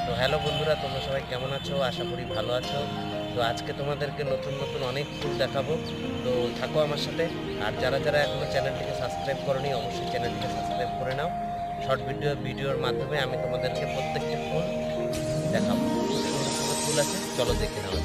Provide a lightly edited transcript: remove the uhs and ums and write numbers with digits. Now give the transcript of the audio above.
তো হ্যালো বন্ধুরা, তোমরা সবাই কেমন আছো? আশা করি ভালো আছো। তো আজকে তোমাদেরকে নতুন নতুন অনেক ফুল দেখাবো। তো থাকো আমার সাথে। আর যারা যারা এখনো চ্যানেলটিকে সাবস্ক্রাইব করোনি, অবশ্যই চ্যানেলটিকে সাবস্ক্রাইব করে নাও। শর্ট ভিডিওর মাধ্যমে আমি তোমাদেরকে প্রত্যেকটি ফুল দেখাবো। খুব সুন্দর সুন্দর ফুল আছে, চলো দেখে নাও।